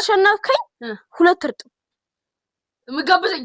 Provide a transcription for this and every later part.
ካሸነፍከኝ ሁለት እርጥብ የምጋብዘኝ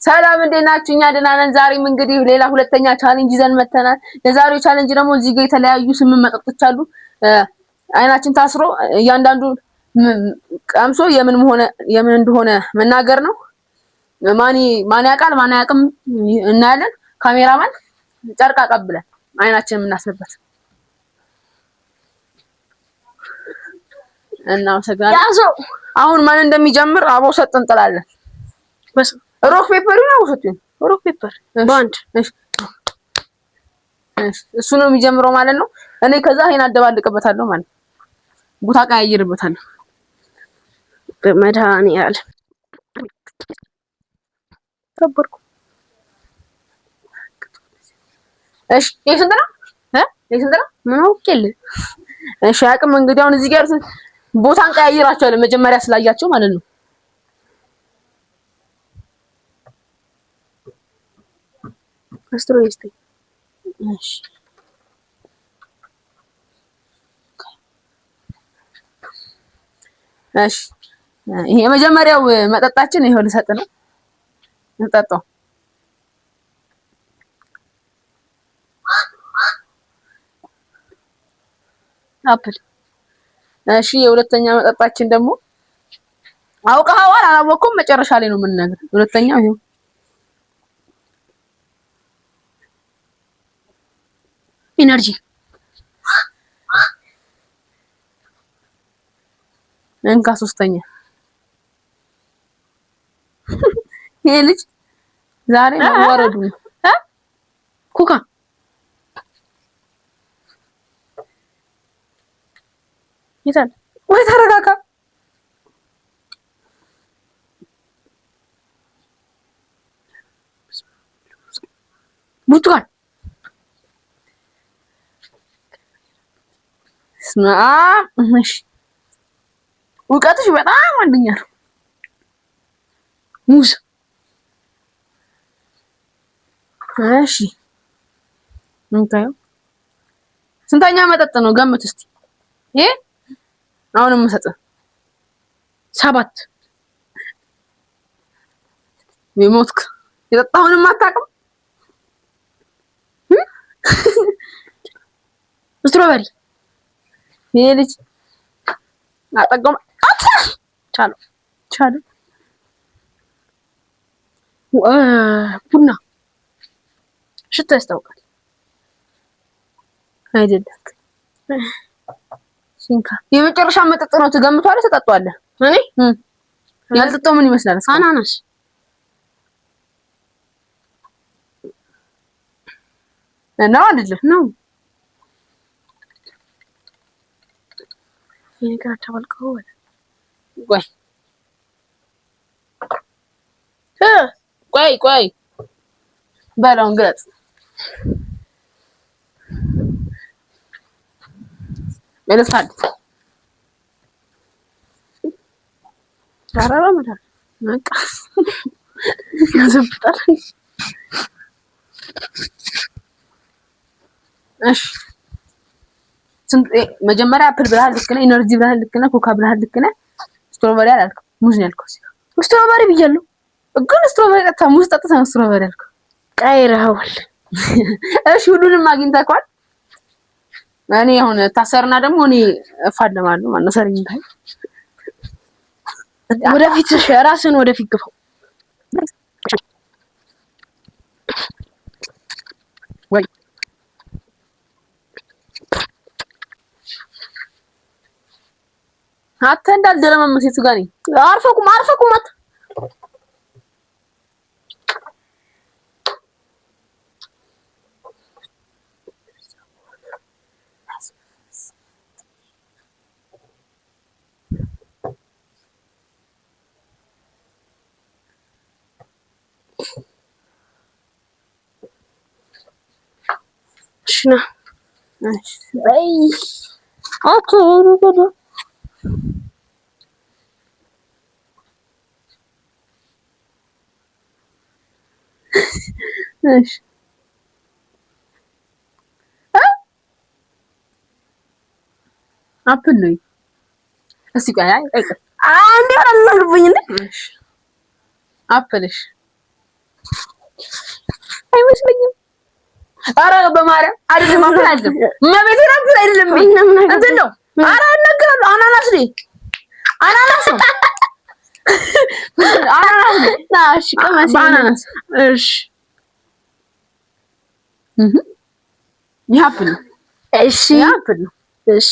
ሰላም እንዴት ናችሁ? እኛ ደህና ነን። ዛሬም እንግዲህ ሌላ ሁለተኛ ቻሌንጅ ይዘን መተናል። ለዛሬው ቻሌንጅ ደግሞ እዚህ ጋር የተለያዩ 8 መጠጦች አሉ። አይናችን ታስሮ እያንዳንዱ ቀምሶ የምን እንደሆነ መናገር ነው። ማን ያውቃል ማን አያውቅም እናያለን። ካሜራማን ጨርቅ አቀብለን አይናችንን እናስነበት እና አሁን ማን እንደሚጀምር አብሮ ሰጥ እንጥላለን። ሮክ ፔፐር ነው ሰጥኝ። ሮክ ፔፐር ባንድ እሱ ነው የሚጀምረው ማለት ነው። እኔ ከዛ ይሄን አደባልቅበታለሁ ማለት ቦታ ቀያይርበታለሁ። በመድኃኒዓለም ተበርኩ። እሺ የስንት ነው? የስንት ነው? ምን አውቄል። እሺ አቅም እንግዲህ አሁን እዚህ ጋር ቦታን ቀያይራቸዋለሁ መጀመሪያ ስላያቸው ማለት ነው። አስትሮይስቲ እሺ እሺ ይሄ የመጀመሪያው መጠጣችን ይሄው ልሰጥ ነው። እንጠጣው። አፕል። እሺ የሁለተኛ መጠጣችን ደግሞ አውቀኸዋል አላወቅኩም መጨረሻ ላይ ነው የምንነግርህ። ሁለተኛው ይሄው ኢነርጂ። እንካ ሶስተኛ። ይሄ ልጅ ዛሬ መዋረዱ ነው። ኮካ ይታል ወይ ተረጋጋ። ብርቱካን እሺ እውቀትሽ በጣም አንደኛ ነው። ሙዝ። እሺ እንታየው ስንተኛ መጠጥ ነው ገምት እስቲ። ይሄ አሁን የምሰጥህ 7 የሞትክ የጠጣሁንም አታውቅም። ስትሮበሪ። ይሄ ልጅ አጠቀም ቻሉ ቡና ሽታ ያስታውቃል አይደለም። ሲንካ የመጨረሻ መጠጥ ነው። ትገምቷለህ? ተጠጣዋለህ? እኔ ያልጠጣው ምን ይመስላል? አናናስ ነው አይደለም? ነው ይሄ ጋር ተባልቀው ቆይ በለውን ግለጽ። መልሳል ዳራራ መዳር በቃ ያዘብጣል። እሺ መጀመሪያ አፕል ብለሃል ልክ ነህ። ኢነርጂ ብለሃል ልክ ነህ። ኮካ ብለሃል ልክ ነህ። ስትሮበሪ አላልኩም። ሙዝ ነው ያልከው። ስትሮበሪ ብያለሁ ግን ስትሮበሪ ጠጣ ሙዝ ጠጥተህ ነው ስትሮበሪ ያልከው። ቀይረኸዋል። እሺ ሁሉንም አግኝተኸዋል። እኔ አሁን ታሰርና ደግሞ እኔ እፋለማለሁ ማለት ነው። ሰርኝ ታይ ወደፊት ራስን ወደፊት ግፋው። ወይ አተ እንዳልደረመመ ሴቱ ጋር ነኝ። አርፈቁም አት ሽና በይ እሺ አፕል ነው። እስቲ ቆይ አንዴ አላልኩኝ እንዴ? እሺ አፕልሽ አይመስለኝም። ኧረ በማርያም አይደለም፣ አፕል አይደለም። መቤቴ አፕል አይደለም። እንትን ነው። ኧረ እነግርሃለሁ። አናናስ ነው። አናናስ ነው። አናናስ ነው። እሺ ቀመስ አናናስ። እሺ ይሄ አፕል ነው። እሺ ይሄ አፕል ነው። እሺ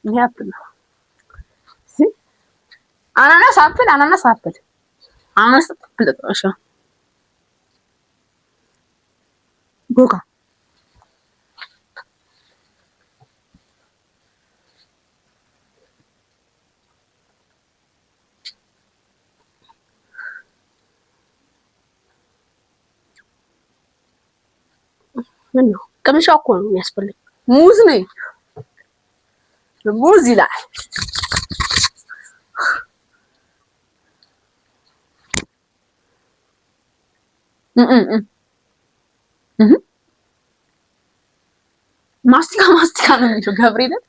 ይሄ አፕል ነው። አናናስ አፕል አናናስ አፕል አናናስ አፕል እሺ ቦጋ ምን ነው ቅምሻው እኮ ነው የሚያስፈልግ። ሙዝ ነው። ሙዝ ይላል። ማስቲካ ነው የሚለው ገብርኤልን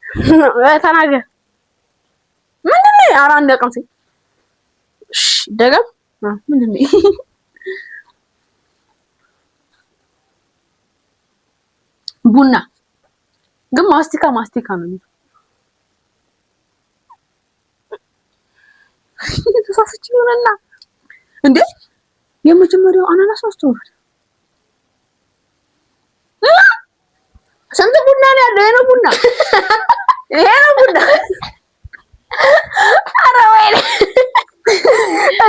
ተናገር። ምንድን ነው? ኧረ አንድ ቀምሴ እሺ ደገም ምንድን ነው? ቡና ግን ማስቲካ ነው የሚለው። ተሳስቼ ይሆናልና እንዴ የመጀመሪያው አናናስ ነው። ስንት ቡና ነው ያለው? ይሄ ነው ቡና። ኧረ ወይኔ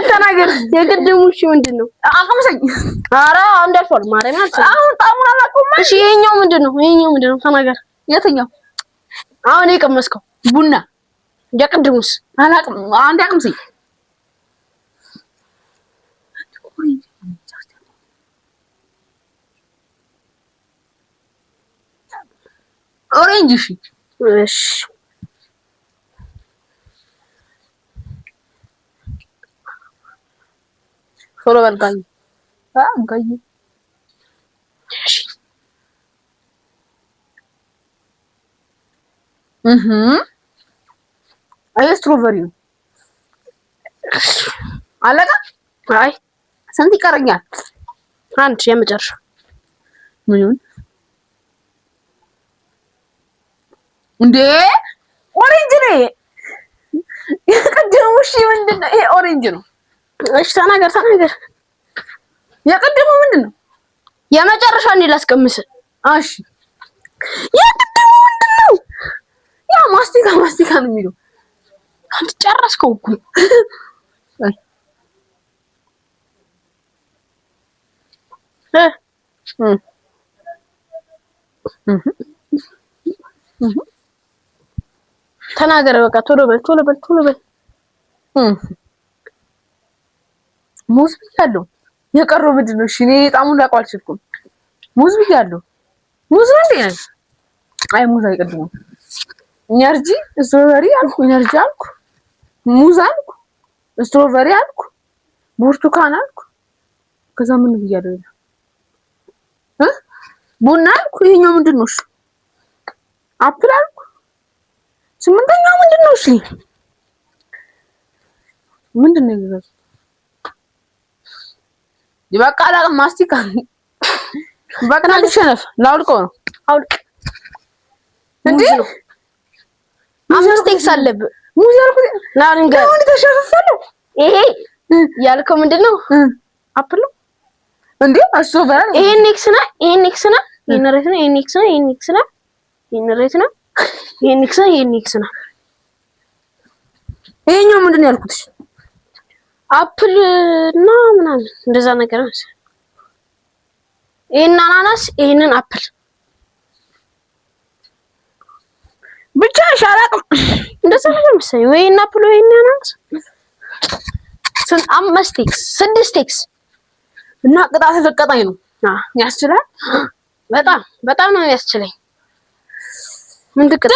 ተናገር። የቅድሙ እሺ ምንድን ነው? አቀምሰኝ። ኧረ አንድ አልፏል። ማርያም አልፏል። አሁን ጣሙን አላውቀውም። እሺ ይሄኛው ምንድን ነው? ተናገር። የትኛው? አሁን የቀመስከው ቡና። የቅድሙስ? አላውቅም። አንድ አቅምሰኝ። ኦሬንጅ። እሺ ቶሎ በል ጋይ እሺ አይ ስትሮበሪ ነው። አለቃ አይ ስንት ይቀረኛል? አንድ የመጨረሻ ምን ይሁን እንዴ? ኦሬንጅ ነው የቅድሙ። እሺ ምንድን ነው ይሄ? ኦሬንጅ ነው። እሺ ተናገር። የቅድሙ ምንድን ነው? የመጨረሻ እንዴ ላስቀምስ? እሺ የቅድሙ ምንድን ነው? ያ ማስቲካ ነው የሚለው። አንተ ጨረስከው እኮ። ተናገር በቃ ቶሎ በል። ሙዝ ብያለሁ። የቀረው ምንድን ነው? እሺ እኔ ጣሙን ላውቀው አልቻልኩም። ሙዝ ብያለሁ። ሙዝ ነው እንዴ? አይ ሙዝ አይቀድሙም። ኢነርጂ ስትሮበሪ አልኩ፣ ኢነርጂ አልኩ፣ ሙዝ አልኩ፣ ስትሮበሪ አልኩ፣ ብርቱካን አልኩ። ከዛ ምን ብያለሁ? ቡና አልኩ። ይሄኛው ምንድን ነው? እሺ አፕል አልኩ። ስምንተኛው ምንድን ነው? እሺ ምንድን ነው ይገዛል? ይበቃ አላውቅም። ማስቲካ በቃ ልሸነፍ። ላውልቀው ነው። አውልቅ እንዴ ነው። አምስት ኤክስ አለብህ። ሙዝ ያልኩት ናንገር ነው። ተሸፈፈለው። ይሄ ያልከው ምንድን ነው? አፕል ነው እንዴ? እሱ በራ ይሄን ኤክስ ነው። ይሄን ኤክስ ነው። ይሄን ሬት ነው። ይሄን ኤክስ ነው። ይሄን ኤክስ ነው። ይሄን ሬት ነው። ይሄን ኤክስ ነው። ይሄን ኤክስ ነው። ይሄኛው ምንድን ነው ያልኩት? አፕል እና ምናምን እንደዛ ነገር ነው። ይሄን አናናስ፣ ይሄንን አፕል ብቻ አላውቅም። እንደዛ ነገር መሰለኝ። ወይና አፕል ወይና አናናስ። አምስት ኤክስ 6 ኤክስ እና ቅጣት ተቀጣኝ ነው። ያስችላል። በጣም ነው ያስችለኝ። ምን ትቀጣ?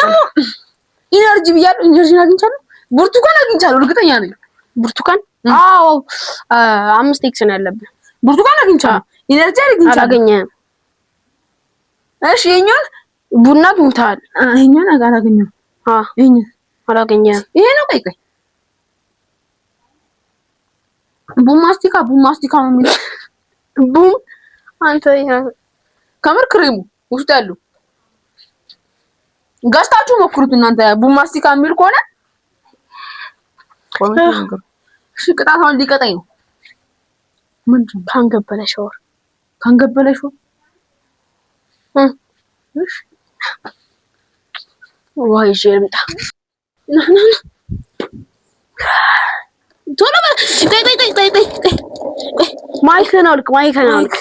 ኢነርጂ ብያለሁ። ኢነርጂን አግኝቻለሁ። ብርቱካን አግኝቻለሁ። እርግጠኛ ነኝ። ብርቱካን? አዎ 5 ኤክስ ነው ያለብን። ብርቱካን አግኝቻለሁ። ኢነርጂ አላገኘም። እሺ የኛውን ቡና አግኝተሃል? ይሄኛውን አላገኘሁም። ይሄኛውን አላገኘም። ይሄ ነው። ቆይ ቡማስቲካ ነው የሚለው ቡም አንተ ከምር ክሬሙ ውስጥ ያሉ ጋስታችሁ ሞክሩት እናንተ። ቡማስቲካ የሚል ከሆነ እሺ ቅጣት አሁን ሊቀጣኝ ነው። ምንድን ካንገበለሽው እሺ ወይ ጀምጣ ቶሎ በል። ማይክህን አውልቅ።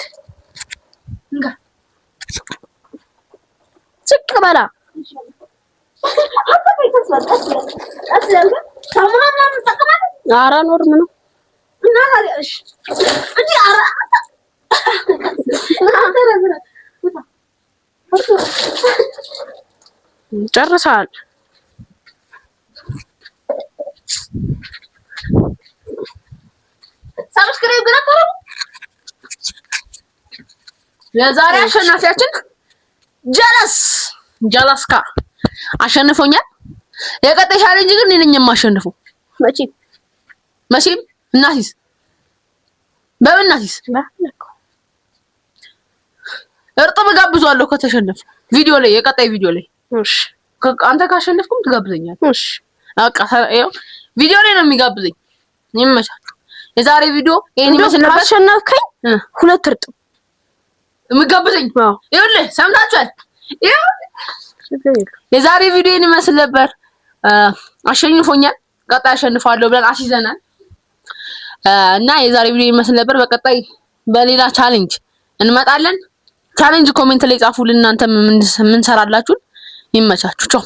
ዝቅ በላ። ኧረ ኖርም ነው። ጨርሰሃል። ሰብስክራይብ ግን አታረጉ። የዛሬ አሸናፊያችን ጀለስካ አሸንፎኛል። የቀጣይ ቻሌንጅ ግን እኔ ነኝ የማሸንፈው። መቼም እናሲስ እርጥብ ጋብዟለሁ ከተሸነፍ ቪዲዮ ላይ የቀጣይ ቪዲዮ ላይ። እሺ አንተ ካሸነፍኩም ትጋብዘኛለህ። እሺ በቃ ይኸው ቪዲዮ ላይ ነው የሚጋብዘኝ። ይመቻል። የዛሬ ቪዲዮ ይሄን ይመስል ነበር። አሸነፍከኝ 2 እርጥብ የምጋብዘኝ። ይኸውልህ ሰምታችኋል። የዛሬ ቪዲዮ ይሄን ይመስል ነበር። አሸንፎኛል። ቀጣይ አሸንፋለሁ ብለን አስይዘናል እና የዛሬ ቪዲዮ ይመስል ነበር። በቀጣይ በሌላ ቻሌንጅ እንመጣለን። ቻሌንጅ ኮሜንት ላይ ጻፉልን እናንተ ምን ሰራላችሁ። ይመቻችሁ። ቻው